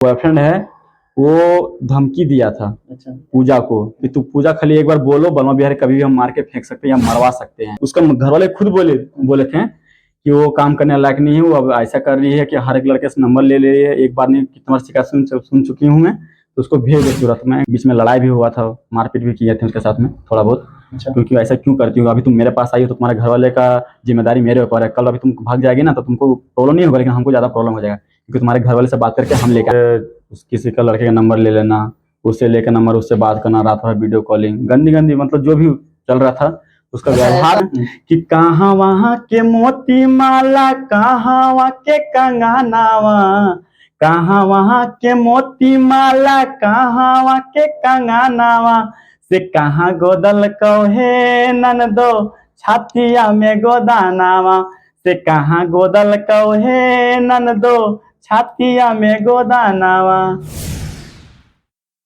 Boyfriend है वो धमकी दिया था। अच्छा। पूजा को कि तू पूजा खाली एक बार बोलो, बलमा बिहारी कभी भी हम मार के फेंक सकते हैं या मरवा सकते हैं। उसका घर वाले खुद बोले थे कि वो काम करने लायक नहीं है, वो अब ऐसा कर रही है कि हर एक लड़के से नंबर ले रही है, एक बार नहीं कितनी बार शिकायत सुन चुकी हूँ मैं, तो उसको भेज दे तुरंत। में बीच में लड़ाई भी हुआ था, मारपीट भी किए थे उसके साथ में थोड़ा बहुत। अच्छा। क्योंकि ऐसा क्यों करती हो, अभी तुम मेरे पास आई हो तो तुम्हारे घर वाले का जिम्मेदारी मेरे ऊपर है। कल अभी तुम भाग जाएगी ना तो तुमको प्रॉब्लम नहीं होगा, लेकिन हमको ज्यादा प्रॉब्लम हो जाएगा, क्योंकि तुम्हारे घर वाले से बात करके हम लेकर किसी का लड़के का नंबर ले लेना, उससे लेकर नंबर, उससे बात करना, रात भर वीडियो कॉलिंग, गंदी गंदी मतलब जो भी चल रहा था उसका व्यवहार। कि कहाँ वहाँ के मोती माला, कहाँ वहाँ के कंगनावा, कहाँ वहाँ के मोती माला, कहाँ वहाँ के कंगनावा, से कहाँ गोदल कहे ननदो छातिया में गोदानावा, से कहाँ गोदल कहे ननदो छातिया में गोदानावा।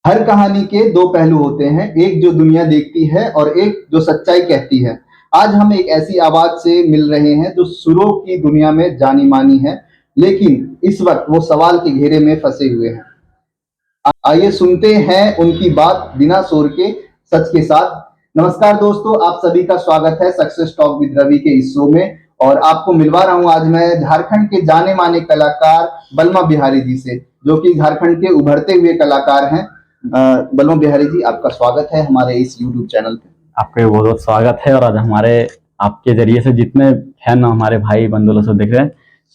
हर कहानी के दो पहलू होते हैं, एक जो दुनिया देखती है और एक जो सच्चाई कहती है। आज हम एक ऐसी आवाज से मिल रहे हैं जो सुरों की दुनिया में जानी मानी है, लेकिन इस वक्त वो सवाल के घेरे में फंसे हुए हैं। आइए सुनते हैं उनकी बात बिना शोर के, सच के साथ। नमस्कार दोस्तों, आप सभी का स्वागत है सक्सेस टॉक विद रवि के इस शो में। और आपको मिलवा रहा हूं आज मैं झारखंड के जाने माने कलाकार बलमा बिहारी जी से, जो कि झारखंड के उभरते हुए कलाकार हैं। बलमा बिहारी जी, आपका स्वागत है हमारे इस YouTube चैनल पे। आपका बहुत बहुत स्वागत है। और आज हमारे आपके जरिए से जितने फैन हमारे भाई बंधु लोग देख रहे हैं,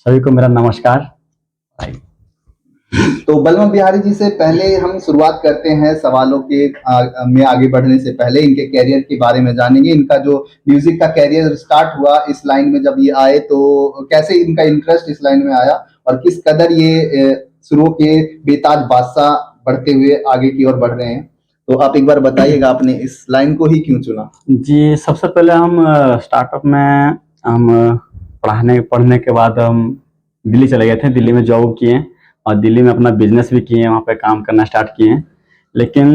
सभी को मेरा नमस्कार। तो बलमा बिहारी जी से पहले हम शुरुआत करते हैं सवालों के में आगे बढ़ने से पहले इनके कैरियर के बारे में जानेंगे। इनका जो म्यूजिक का कैरियर स्टार्ट हुआ, इस लाइन में जब ये आए तो कैसे इनका इंटरेस्ट इस लाइन में आया और किस कदर ये शुरू के बेताज बादशाह बढ़ते हुए आगे की ओर बढ़ रहे हैं, तो आप एक बार बताइएगा आपने इस लाइन को ही क्यों चुना? जी, सबसे पहले हम स्टार्टअप में हम पढ़ने के बाद हम दिल्ली चले गए थे। दिल्ली में जॉब किए और दिल्ली में अपना बिजनेस भी किए, वहाँ पे काम करना स्टार्ट किए। लेकिन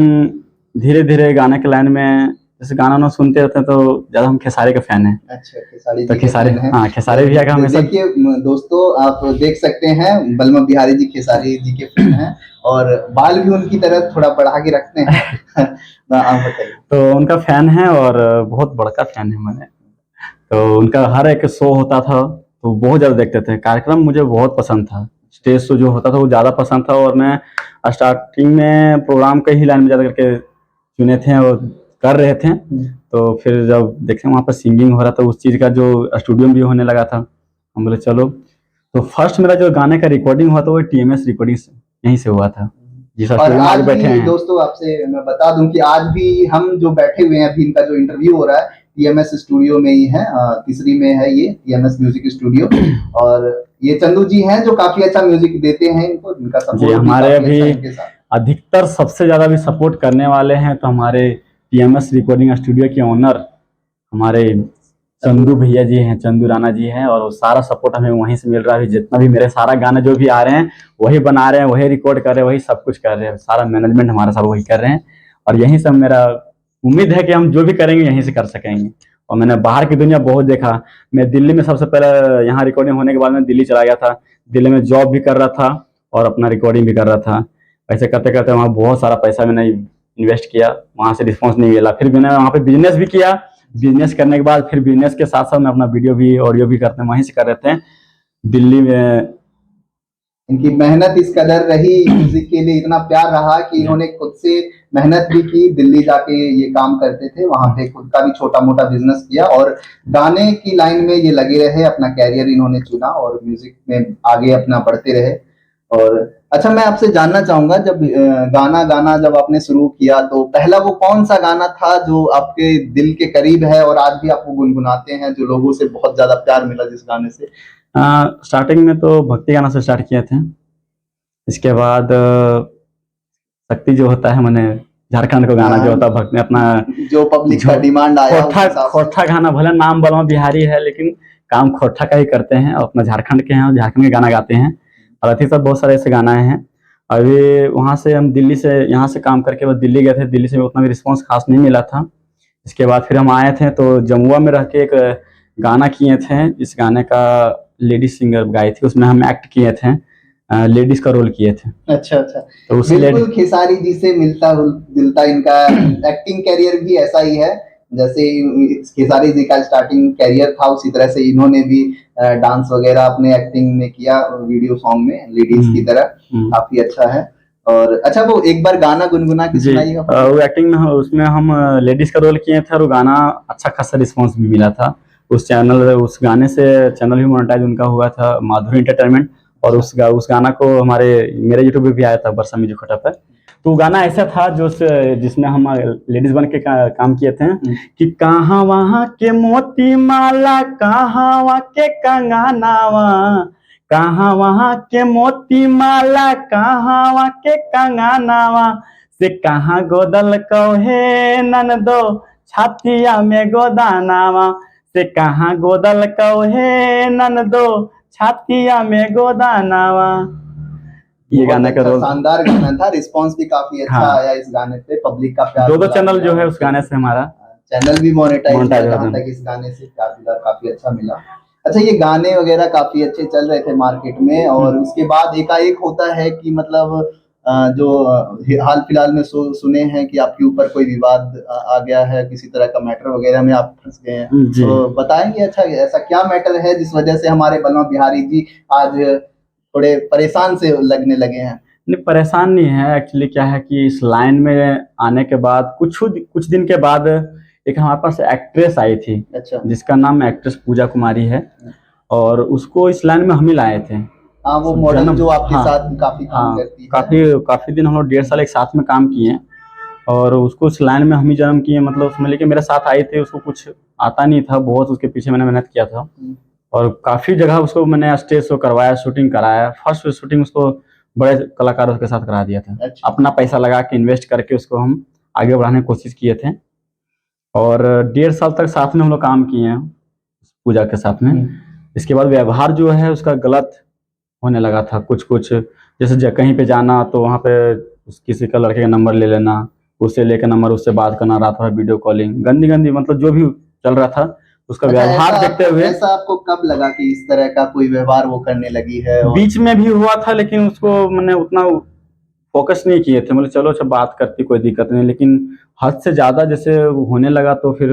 धीरे धीरे गाने के लाइन में जैसे गाना ना सुनते रहते हैं तो ज़्यादा हम खेसारी के फैन हैं। अच्छा, खेसारी तो जी के फैन हैं। हाँ, खेसारी भैया का हमेशा। देखिए दोस्तों, आप देख सकते हैं बलमा बिहारी जी खेसारी जी के फैन हैं और बाल भी उनकी तरह थोड़ा बढ़ा के रखते हैं। आप बताइए। तो उनका फैन है और बहुत बड़का फैन है मैंने। तो उनका हर एक शो होता था तो बहुत ज़्यादा देखते थे। कार्यक्रम मुझे बहुत पसंद था, स्टेज शो जो होता था वो ज़्यादा पसंद था। और मैं स्टार्टिंग में प्रोग्राम के ही लाइन में ज़्यादा करके चुने थे और कर रहे थे। तो फिर जब देखे वहाँ पर सिंगिंग हो रहा था, उस चीज़ का जो स्टूडियो भी होने लगा था, हम बोले चलो। तो फर्स्ट मेरा जो गाने का रिकॉर्डिंग हुआ था वो TMS रिकॉर्डिंग यहीं से हुआ था। जी सर, और आज बैठे हैं दोस्तों आपसे मैं बता दूं कि आज भी हम जो बैठे हुए हैं, अभी इनका जो इंटरव्यू हो रहा है TMS स्टूडियो में ही है, तीसरी में है ये TMS म्यूजिक स्टूडियो। और ये चंदू जी हैं जो काफी अच्छा म्यूजिक देते हैं, इनको इनका सपोर्ट हमारे अभी अच्छा अधिकतर सबसे ज्यादा भी सपोर्ट करने वाले हैं तो हमारे TMS रिकॉर्डिंग स्टूडियो के ओनर हमारे चंदू भैया जी हैं, चंदू राणा जी हैं। और सारा सपोर्ट हमें वहीं से मिल रहा है। जितना भी मेरे सारा गाने जो भी आ रहे हैं वही बना रहे हैं, वही रिकॉर्ड कर रहे हैं, वही सब कुछ कर रहे हैं। सारा मैनेजमेंट हमारा सब वही कर रहे हैं और यहीं से मेरा उम्मीद है कि हम जो भी करेंगे यहीं से कर सकेंगे। और मैंने बाहर की दुनिया बहुत देखा। मैं दिल्ली में सबसे पहले यहाँ रिकॉर्डिंग होने के बाद मैं दिल्ली चला गया था। दिल्ली में जॉब भी कर रहा था और अपना रिकॉर्डिंग भी कर रहा था। ऐसे करते करते वहाँ बहुत सारा पैसा मैंने इन्वेस्ट किया, वहाँ से रिस्पॉन्स नहीं मिला। फिर मैंने वहाँ पे बिजनेस भी किया। बिजनेस करने के बाद फिर बिजनेस के साथ साथ मैं अपना वीडियो भी ऑडियो भी करते हैं, वहीं से कर रहे थे दिल्ली में। इनकी मेहनत इस कदर रही, म्यूजिक के लिए इतना प्यार रहा कि इन्होंने खुद से मेहनत भी की। दिल्ली जाके ये काम करते थे, वहां पे खुद का भी छोटा मोटा बिजनेस किया और गाने की लाइन में ये लगे रहे। अपना कैरियर इन्होंने चुना और म्यूजिक में आगे अपना बढ़ते रहे। और अच्छा, मैं आपसे जानना चाहूंगा, जब गाना गाना जब आपने शुरू किया तो पहला वो कौन सा गाना था जो आपके दिल के करीब है और आज भी आप वो गुनगुनाते हैं, जो लोगों से बहुत ज्यादा प्यार मिला जिस गाने से? स्टार्टिंग में तो भक्ति गाना से स्टार्ट किए थे। इसके बाद शक्ति जो होता है, मैंने झारखंड को गाना जो होता है भक्ति अपना जो पब्लिक का डिमांड आया, खोटा गाना, भले नाम बलमा बिहारी है लेकिन काम खोटा का ही करते हैं और अपना झारखंड के हैं और झारखंड के गाना गाते हैं। और अति सब बहुत सारे ऐसे गाना हैं। अभी वहाँ से हम दिल्ली से यहाँ से काम करके बस दिल्ली गए थे। दिल्ली से उतना भी रिस्पॉन्स खास नहीं मिला था। इसके बाद फिर हम आए थे तो जमुआ में रह के एक गाना किए थे। इस गाने का लेडी सिंगर गाई थी, उसमें हम एक्ट किए थे। लेडीज का रोल किए थे। अच्छा अच्छा। तो उस बिल्कुल खेसारी जी से मिलता जुलता इनका एक्टिंग कैरियर भी ऐसा ही है। जैसे खेसारी जी का स्टार्टिंग कैरियर था उसी तरह से इन्होंने भी डांस वगैरह अपने एक्टिंग में किया वीडियो सॉन्ग में लेडीज की तरह। काफी अच्छा है। और अच्छा वो एक बार गाना गुनगुना के सुनाइएगा। वो एक्टिंग में उसमें हम लेडीज का रोल किए थे और गाना अच्छा खासा रिस्पांस भी मिला था। उस गाने से चैनल भी मोनेटाइज उनका हुआ था, माधुरी एंटरटेनमेंट। और उस गाना को मेरे यूट्यूब पे भी आया था, बरसा म्यूजिक खटा पे। तो गाना ऐसा था जिसमें हम लेडीज बन के काम किए थे कि कहाँ वहाँ के मोती माला, कहाँ वहाँ के कंगनावा, कहाँ वहाँ के मोती माला, कहाँ वहाँ के कंगनावा, से कहाँ गोदल कहे ननदो छातिया में गोदानावा, से कहाँ गोदल कहे ननदो छातिया में गोदानावा। ये गाना का रोल शानदार गाना था। रिस्पांस भी काफी अच्छा आया इस गाने पे, पब्लिक का प्यार। दो चैनल जो है उस गाने से हमारा चैनल भी मोनेटाइज जहाँ तक इस गाने से काफी अच्छा मिला। अच्छा ये गाने वगैरह काफी अच्छे चल रहे थे मार्केट में और उसके बाद एकाएक होता है कि मतलब जो हाल फिलहाल में सुने हैं कि आपके ऊपर कोई विवाद आ गया है, किसी तरह का मैटर वगैरह में आप फंस गए हैं, तो बताएंगे अच्छा ऐसा क्या मैटर है जिस वजह से हमारे बलवा बिहारी जी आज थोड़े परेशान से लगने लगे हैं? नहीं, परेशान नहीं है। एक्चुअली क्या है कि इस लाइन में आने के बाद कुछ दिन के बाद एक हमारे पास एक्ट्रेस आई थी। अच्छा। जिसका नाम एक्ट्रेस पूजा कुमारी है और उसको इस लाइन में हम ही लाए थे। हाँ वो मॉडल जो आपके साथ काफी काम करती है। काफी दिन हम लोग 1.5 साल एक साथ में काम किए और उसको इस लाइन में हम ही जन्म किए। मतलब उसमें लेके मेरे साथ आई थी, उसको कुछ आता नहीं था, बहुत उसके पीछे मैंने मेहनत किया था और काफी जगह उसको मैंने स्टेज शो करवाया, शूटिंग कराया। फर्स्ट शूटिंग उसको बड़े कलाकारों के साथ करा दिया था। अच्छा। अपना पैसा लगा के इन्वेस्ट करके उसको हम आगे बढ़ाने की कोशिश किए थे और 1.5 साल तक साथ में हम लोग काम किए हैं पूजा के साथ में। इसके बाद व्यवहार जो है उसका गलत होने लगा था। कुछ जैसे कहीं पे जाना तो वहाँ पे किसी का लड़के का नंबर ले लेना, उससे लेकर नंबर, उससे बात करना, रात भर वीडियो कॉलिंग, गंदी मतलब जो भी चल रहा था उसका व्यवहार देखते हुए। ऐसा आपको कब लगा कि इस तरह का कोई व्यवहार वो करने लगी है? बीच में भी हुआ था लेकिन उसको मैंने उतना फोकस नहीं किए थे। मतलब चलो अच्छा बात करती कोई दिक्कत नहीं, लेकिन हद से ज्यादा जैसे होने लगा तो फिर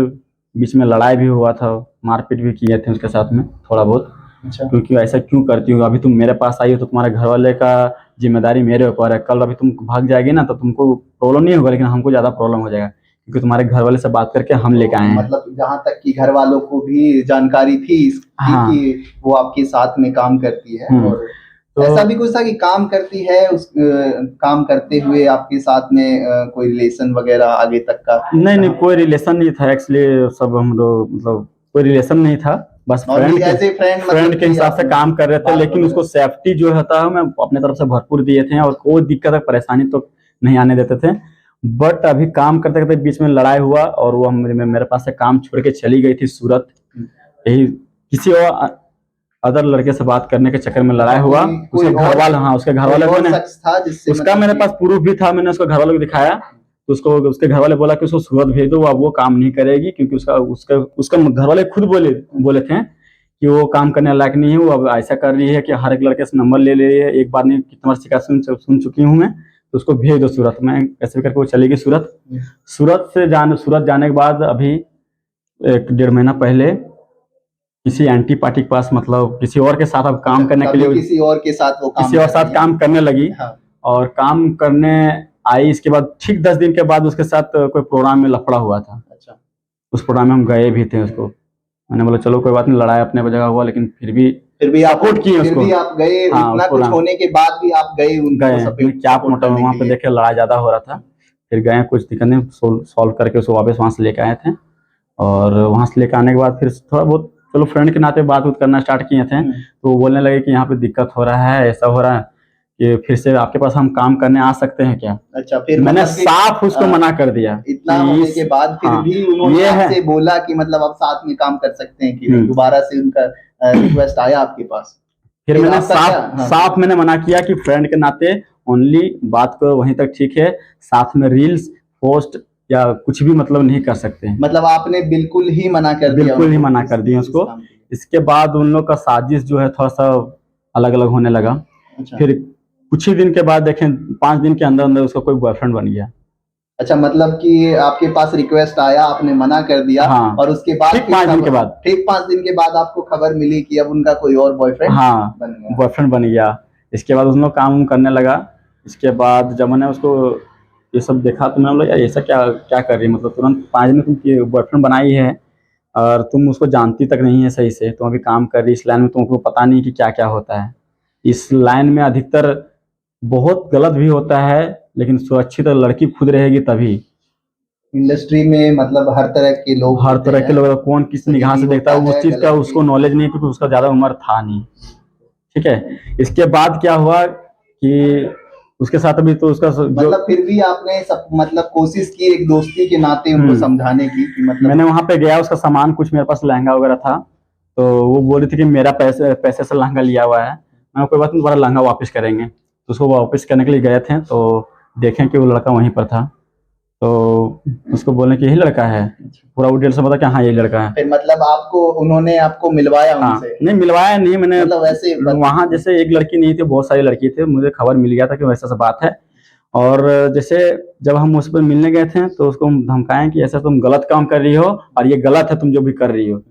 बीच में लड़ाई भी हुआ था, मारपीट भी किए थे उसके साथ में थोड़ा बहुत। अच्छा। क्योंकि ऐसा क्यों करती हूँ, अभी तुम मेरे पास आई हो तो तुम्हारे घर वाले का जिम्मेदारी मेरे ऊपर है। कल अभी तुम भाग जाएगी ना तो तुमको प्रॉब्लम नहीं होगा लेकिन हमको ज्यादा प्रॉब्लम हो जाएगा क्योंकि तुम्हारे घर वाले से बात करके हम लेके आए हैं। मतलब जहाँ तक कि घर वालों को भी जानकारी थी कि वो आपके साथ में काम करती है और तो ऐसा भी कुछ था कि काम करती है काम करते हुए आपके साथ में कोई रिलेशन वगैरह आगे तक का? नहीं कोई रिलेशन नहीं था एक्चुअली। सब हम लोग मतलब कोई रिलेशन नहीं था, बस फ्रेंड के हिसाब से काम कर रहे थे। लेकिन उसको सेफ्टी जो होता है मैं अपने तरफ से भरपूर दिए थे और कोई दिक्कत परेशानी तो नहीं आने देते थे। बट अभी काम करते करते बीच में लड़ाई हुआ और वो मेरे पास से काम छोड़ के चली गई थी सूरत। यही किसी और अदर लड़के से बात करने के चक्कर में लड़ाई हुआ। उसके घर वाले उसके घर वाले ने उसका मेरे पास प्रूफ भी था, मैंने उसको घर वालों को दिखाया तो उसके घर वाले बोला कि उसको सूरत भेज दो, अब वो काम नहीं करेगी क्योंकि उसका घर वाले खुद बोले थे कि वो काम करने लायक नहीं है। वो अब ऐसा कर रही है कि हर एक लड़के से नंबर ले रही है, एक बार नहीं कितनी बार शिकायत सुन चुकी हूँ मैं, तो उसको भेज दो सूरत। मैं ऐसे करके वो चली गई सूरत। सूरत जाने के बाद अभी 1-1.5 महीना पहले किसी एंटी पार्टी के पास मतलब किसी और के साथ अब काम करने के लिए किसी और के साथ काम करने लगी। और काम करने आई। इसके बाद ठीक 10 दिन के बाद उसके साथ कोई प्रोग्राम में लफड़ा हुआ था। अच्छा। उस प्रोग्राम में हम गए भी थे। उसको मैंने बोला चलो कोई बात नहीं, लड़ाई अपने जगह हुआ लेकिन फिर भी सपोर्ट किए उसको। आप गए, इतना कुछ होने के बाद भी आप गए क्या मोटा वहाँ पे देखे लड़ाई ज्यादा हो रहा था, फिर गए, कुछ दिक्कत नहीं सॉल्व करके उसको वापस वहां से लेके आए थे। और वहां से लेकर आने के बाद फिर थोड़ा बहुत चलो फ्रेंड के नाते बात करना स्टार्ट किए थे। तो वो बोलने लगे कि यहाँ पे दिक्कत हो रहा है, ऐसा हो रहा है कि फिर से आपके पास हम काम करने आ सकते हैं क्या? अच्छा। फिर मैंने साफ उसको मना कर दिया। इतना होने के बाद फिर भी उन्होंने आपसे बोला कि मतलब आप साथ में काम कर सकते हैं कि दोबारा से उनका रिक्वेस्ट आया आपके पास? फिर मैंने साफ मैंने मना किया कि फ्रेंड के नाते ओनली बात करो वहीं तक ठीक है, साथ में रील्स पोस्ट या कुछ भी मतलब नहीं कर सकते हैं। मतलब आपने बिल्कुल ही मना कर दिया? बिल्कुल ही मना कर दिया उसको। इसके बाद उन लोग का साजिश जो है थोड़ा सा अलग अलग होने लगा। अच्छा। फिर कुछ ही दिन के बाद देखें 5 दिन के अंदर अंदर उसका कोई बॉयफ्रेंड बन गया। अच्छा, मतलब कि आपके पास रिक्वेस्ट आया, आपने मना कर दिया, हाँ, और उसके बाद ठीक 5 दिन के बाद, ठीक 5 दिन के बाद आपको खबर मिली कि अब उनका कोई और बॉयफ्रेंड हाँ बन गया। बॉयफ्रेंड बन गया। इसके बाद उन लोग काम वाम करने लगा। इसके बाद जब मैंने उसको ये सब देखा तो मैंने बोला यार ऐसा क्या क्या कर रही है, मतलब तुरंत 5 दिन में तुम बॉयफ्रेंड बनाई है और तुम उसको जानती तक नहीं है सही से, तुम अभी काम कर रही इस लाइन में, तुमको पता नहीं कि क्या क्या होता है। इस लाइन में अधिकतर बहुत गलत भी होता है, लेकिन सुरक्षित लड़की खुद रहेगी तभी। इंडस्ट्री में मतलब हर तरह के लोग हर होते तरह के हैं, लोग, कौन किस सही निगाह भी से देखता है होता उस है, चीज का गलत भी। उसको नॉलेज नहीं है, क्योंकि उसका ज्यादा उम्र था नहीं। ठीक है, इसके बाद क्या हुआ कि उसके साथ अभी तो उसका जो मतलब फिर भी आपने सब मतलब कोशिश की एक दोस्ती के नाते उनको समझाने की कि मतलब मैंने वहां पे गया, उसका सामान कुछ मेरे पास लहंगा वगैरह था, तो वो बोल रही थी कि मेरा पैसे पैसे से लहंगा लिया हुआ है। मैं कोई बात नहीं, दोबारा लहंगा वापस करेंगे। तो उसको वापस करने के लिए गए थे तो देखें कि वो लड़का वहीं पर था, तो उसको बोलने कि यही लड़का है, पूरा वो डिटेल से पता कि हाँ यही लड़का है। फिर मतलब आपको उन्होंने आपको मिलवाया हाँ, उनसे? नहीं मिलवाया नहीं मैंने, मतलब वैसे वहाँ जैसे एक लड़की नहीं थी, बहुत सारी लड़की थी, मुझे खबर मिल गया था कि वैसा सा बात है। और जैसे जब हम उस पर मिलने गए थे तो उसको हम धमकाएं कि ऐसा तुम गलत काम कर रही हो और ये गलत है तुम जो भी कर रही हो।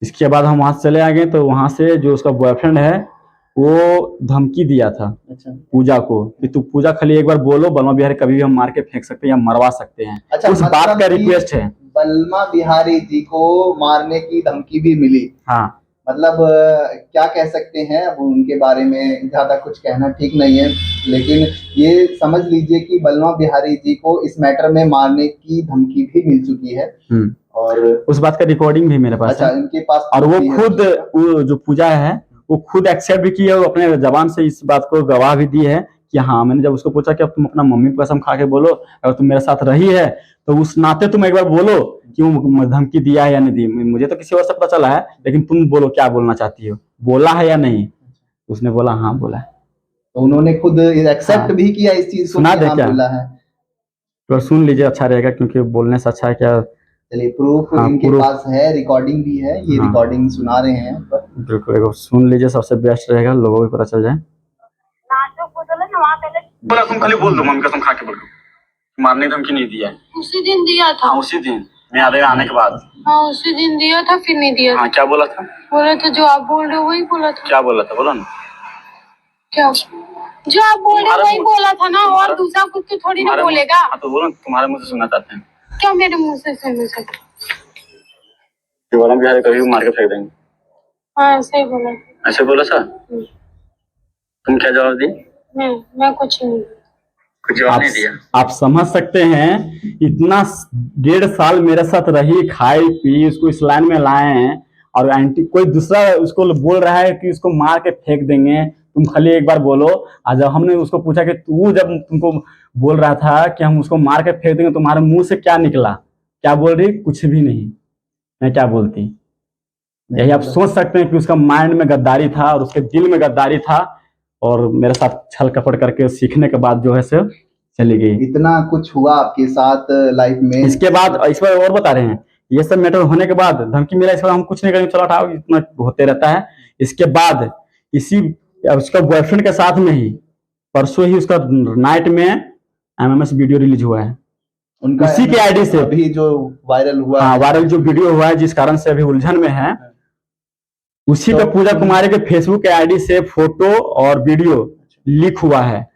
इसके बाद हम वहां से चले आ गए, तो वहां से जो उसका बॉयफ्रेंड है वो धमकी दिया था अच्छा पूजा को कि तू पूजा खाली एक बार बोलो, बलमा बिहारी कभी भी हम मार के फेंक सकते हैं या मरवा सकते हैं। अच्छा, उस बात मतलब का कि रिक्वेस्ट है। बलमा बिहारी जी को मारने की धमकी भी मिली? हाँ, मतलब क्या कह सकते हैं, अब उनके बारे में ज्यादा कुछ कहना ठीक नहीं है, लेकिन ये समझ लीजिए कि बलमा बिहारी जी को इस मैटर में मारने की धमकी भी मिल चुकी है। और उस बात का रिकॉर्डिंग भी मेरे पास अच्छा, है। इनके पास और वो भी है खुद उस चीज़ का? वो जो पूजा है वो खुद एक्सेप्ट भी की है, वो अपने जबान से इस बात को गवाह भी दी है कि हाँ, मैंने जब उसको पूछा कि अब तुम अपना मम्मी की कसम खा के बोलो अगर तुम मेरे साथ रही है तो उस नाते तुम एक बार बोलो क्यों धमकी दिया है या नहीं दी। मुझे तो किसी और से पता चला है, लेकिन तुम बोलो क्या बोलना चाहती हो, बोला है या नहीं। उसने बोला हाँ बोला है। तो उन्होंने खुद एक्सेप्ट हाँ, भी किया इस चीज को सुना कि दे हाँ क्या, बोला है? तो सुन लीजिए, अच्छा रहेगा, क्योंकि बोलने से अच्छा है क्या। चलिए, प्रूफ हाँ इनके प्रूफ, पास है, रिकॉर्डिंग भी है, ये हाँ रिकॉर्डिंग सुना रहे हैं पर बिल्कुल, एगो सुन लीजिए, सबसे बेस्ट रहेगा, लोगों को भी पता चल जाए। बोला तुम खाली बोल दो, मम्मी कसम खा के बोल दो, मारने की धमकी नहीं दिया है। उसी दिन दिया था। हाँ उसी दिन मैं आने के बाद। हाँ उसी दिन दिया था, फिर नहीं दिया था। हाँ क्या बोला था? बोला था जो आप बोल रहे हो वही बोला था। क्या बोला था बोला ना। क्या जो आप बोल रहे हो वही बोला था ना, और दूसरा कुछ तो थोड़ी ना बोलेगा। हाँ तो बोलो, तुम्हारे मुंह से सुनना चाहते हैं। क्या मेरे मुंह से सुनना चाहते? बोला बिहारी कभी भी मार के फेंक देंगे। हाँ ऐसे ही बोला। ऐसे बोला सर? तुम क्या जवाब दी? मैं कुछ नहीं, कुछ जवाब नहीं दिया। आप समझ सकते हैं, इतना 1.5 साल मेरे साथ रही, खाई पी, उसको इस लाइन में लाए हैं, और एंटी कोई दूसरा उसको बोल रहा है कि उसको मार के फेंक देंगे, तुम खाली एक बार बोलो। आज जब हमने उसको पूछा कि तू जब तुमको बोल रहा था कि हम उसको मार के फेंक देंगे, तुम्हारे मुंह से क्या निकला, क्या बोल रही? कुछ भी नहीं। मैं क्या बोलती? यही आप सोच सकते हैं कि उसका माइंड में गद्दारी था और उसके दिल में गद्दारी था, और मेरे साथ छल कपट करके सीखने के बाद जो है से चली गई। इतना कुछ हुआ आपके साथ लाइफ में? इसके बाद इस पर और बता रहे हैं, ये सब मैटर होने के बाद धमकी मिला, इस पर हम कुछ नहीं करेंगे, चलो हटाओ, इतना होते रहता है। इसके बाद इसी उसका बॉयफ्रेंड के साथ में ही परसों ही उसका नाइट में एमएमएस वीडियो रिलीज हुआ है, उनका उसी के आईडी से। अभी जो वायरल हुआ हाँ, है, वायरल जो वीडियो हुआ है जिस कारण से अभी उलझन में है, उसी पे पूजा कुमारी के फेसबुक के आईडी से फोटो और वीडियो लीक हुआ है।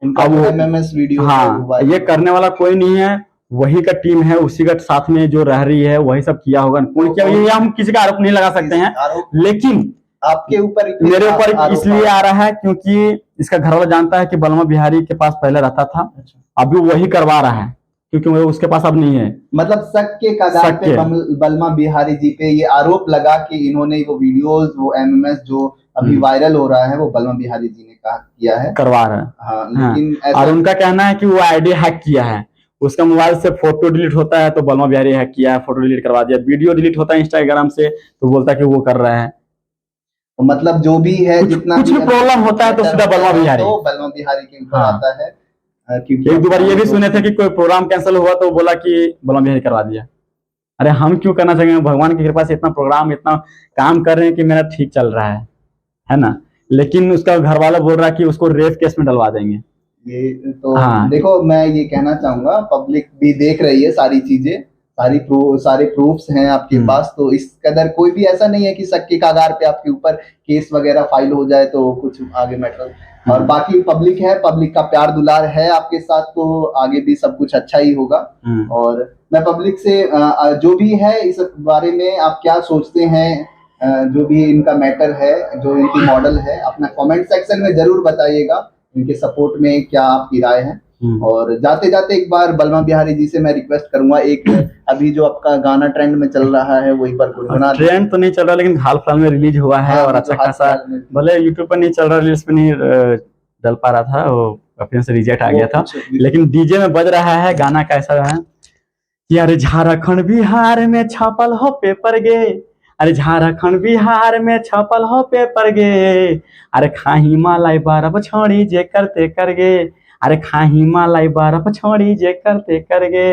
उनका अब वो एमएमएस वीडियो हाँ, ये करने वाला कोई नहीं है, वही का टीम है, उसी का साथ में जो रह रही है वही सब किया होगा। कौन किया ये हम किसी का आरोप नहीं लगा सकते हैं, लेकिन आपके ऊपर मेरे ऊपर इसलिए आ रहा है क्योंकि इसका घर वाला जानता है कि बलमा बिहारी के पास पहले रहता था, अभी वही करवा रहा है क्योंकि वो उसके पास अब नहीं है। मतलब शक के कगार पे बलमा बिहारी जी पे ये आरोप लगा कि इन्होंने वो वीडियोस, वो एमएमएस जो अभी वायरल हो रहा है वो बलमा बिहारी जी ने कहा किया है, करवा रहा है। हाँ, लेकिन ऐसा और उनका कहना है कि वो आईडी हैक किया है, उसका मोबाइल से फोटो डिलीट होता है तो बलमा बिहारी हैक किया है, फोटो डिलीट करवा दिया, वीडियो डिलीट होता है इंस्टाग्राम से तो बोलता है कि वो कर रहा है। तो मतलब जो भी है, जितना कुछ भी प्रॉब्लम होता है तो सीधा बलमा बिहारी, तो बलमा बिहारी के ऊपर आता है। क्योंकि एक दो बार ये भी सुने थे कि कोई प्रोग्राम कैंसिल हुआ तो बोला कि बलमा बिहारी करवा दिया। अरे हम क्यों करना चाहेंगे, भगवान की कृपा से इतना प्रोग्राम, इतना काम कर रहे हैं कि मेरा ठीक चल रहा है ना। लेकिन उसका घर वाला बोल रहा है कि उसको रेप केस में डलवा देंगे। ये तो हाँ। देखो, मैं ये कहना चाहूंगा, पब्लिक भी देख रही है सारी चीजें, सारे प्रूफ्स हैं आपके पास, तो इस कदर कोई भी ऐसा नहीं है कि शक के कगार पे आपके ऊपर केस वगैरह फाइल हो जाए तो कुछ आगे मैटर। और बाकी पब्लिक है, पब्लिक का प्यार दुलार है आपके साथ, तो आगे भी सब कुछ अच्छा ही होगा। और मैं पब्लिक से जो भी है इस बारे में आप क्या सोचते हैं, जो भी इनका मैटर है, जो इनकी मॉडल है, अपना कमेंट सेक्शन में जरूर बताइएगा। इनके सपोर्ट में क्या आपकी राय है। और जाते जाते एक बार बलमा बिहारी जी से मैं रिक्वेस्ट करूंगा, एक अभी जो आपका गाना ट्रेंड में चल रहा है वो एक बार गुनगुना। ट्रेंड तो नहीं चल रहा, लेकिन हाल फिलहाल में रिलीज हुआ है। हाँ, और अच्छा खासा, भले यूट्यूब पर नहीं चल रहा, रील्स पे नहीं डल पा रहा था, वो अपने से रिजेक्ट आ गया था, लेकिन डीजे में बज रहा है। गाना कैसा है कि अरे झारखंड बिहार में छापल हो पेपर गे, अरे झारखंड बिहार में छापल हो पेपर गे, अरे खाही मालाई बर्फ छोड़ी जे करते कर गे, अरे खाही मालाई बर्फ छोड़ी जे करते कर गे।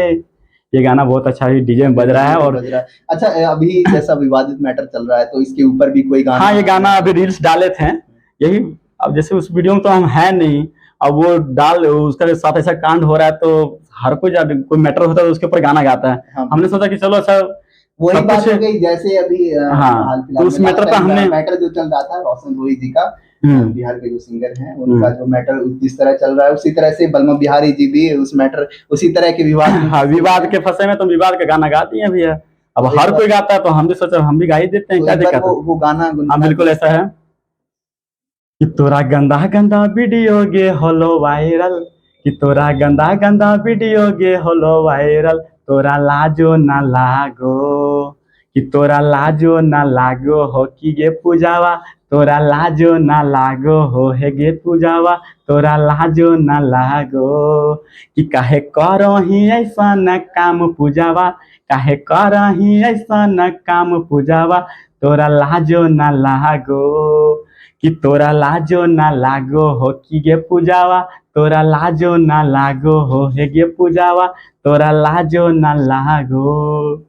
ये गाना बहुत अच्छा है, डीजे में बज रहा है। और अच्छा, अभी जैसा विवादित मैटर चल रहा है तो इसके ऊपर भी कोई गाना? हाँ, ये गाना अभी रील्स डाले थे यही। अब जैसे उस वीडियो में तो हम है नहीं, अब वो डाल उसका साथ ऐसा कांड हो रहा है तो हर कोई मैटर होता है तो उसके ऊपर गाना गाता है। हाँ। हमने सोचा कि चलो अच्छा वही बात हो गई, जैसे अभी हाँ, तो उस मैटर पर हमने मैटर जो चल रहा था रोशन रोही जी का, बिहार के जो सिंगर हैं उनका जो मैटर जिस तरह चल रहा है, उसी तरह से बलमा बिहारी जी भी उस मैटर उसी तरह के विवाद हाँ, विवाद के फंसे में तो विवाद का गाना गाती है भैया। अब हर कोई गाता है तो हम भी सोचा हम भी गा ही देते हैं, क्या दिक्कत है। वो गाना हाँ बिल्कुल ऐसा है कि तोरा गंदा गंदा वीडियो गे होलो वायरल, कि तोरा गंदा गंदा वीडियो गे होलो वायरल, तोरा लाजो ना लागो, कि तोरा लाजो ना लागो हो कि गे पूजावा, तोरा लाजो ना लागो हो हे गे पूजावा, तोरा लाजो ना लागो, कि काहे करही ऐसा न काम पूजावा, काहे करही ऐसा न काम पूजावा, तोरा लाजो ना लागो, कि तोरा लाजो ना लागो हो कि गे पूजावा, तोरा लाजो ना लागो हो हे गे पूजावा, तोरा लाजो ना लागो।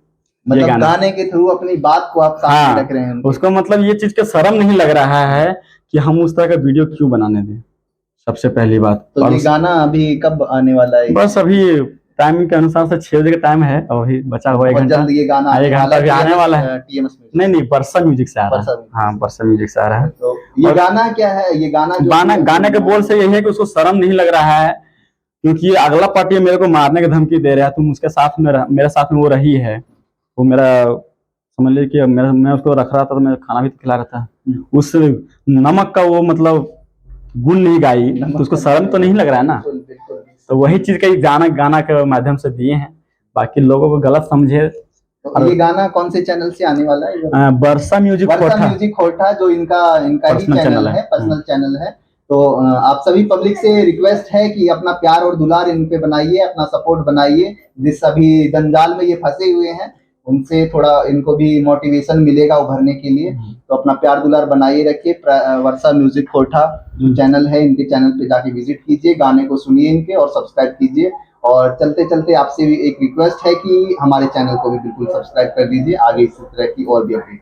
मतलब गाने के थ्रू अपनी बात को आप सामने रख रहे हैं। उसको मतलब ये चीज का शर्म नहीं लग रहा है कि हम उस तरह का वीडियो क्यों बनाने दें, सबसे पहली बात। तो ये गाना अभी कब आने वाला है? बस अभी टाइमिंग के अनुसार से 6 बजे का टाइम है और वही बचा हुआ 1 घंटा। जल्द ये गाना अभी आने वाला है। टीएमएस में? नहीं, बरसा म्यूजिक से आ रहा है। हाँ, बरसा म्यूजिक से आ रहा है। तो ये गाना क्या है? ये गाने के बोल से यही है कि उसको शर्म नहीं लग रहा है, क्योंकि अगला पार्टी मेरे को मारने की धमकी दे रहा है। तुम उसके साथ में मेरे साथ में वो रही है, वो मेरा समझ लीजिए कि मैं उसको रख रहा था तो मैं खाना भी खिला रहा था, उस नमक का वो मतलब गुण नहीं गाई तो उसको शर्म तो नहीं लग रहा है ना। तो वही चीज का गाना के माध्यम से दिए हैं, बाकी लोगों को गलत समझे। तो ये गाना कौन से चैनल से आने वाला है? बरसा म्यूजिक खोटा, जो इनका ही चैनल है, पर्सनल चैनल है। तो आप सभी पब्लिक से रिक्वेस्ट है कि अपना प्यार और दुलार इन पे बनाइए, अपना सपोर्ट बनाइए। जिस अभी जंजाल में ये फंसे हुए हैं उनसे थोड़ा इनको भी मोटिवेशन मिलेगा उभरने के लिए। तो अपना प्यार दुलार बनाइए रखिए। वर्षा म्यूजिक खोटा जो चैनल है, इनके चैनल पे जाके विजिट कीजिए, गाने को सुनिए इनके और सब्सक्राइब कीजिए। और चलते चलते आपसे भी एक रिक्वेस्ट है कि हमारे चैनल को भी बिल्कुल सब्सक्राइब कर दीजिए, आगे इसी तरह की और भी अपडेट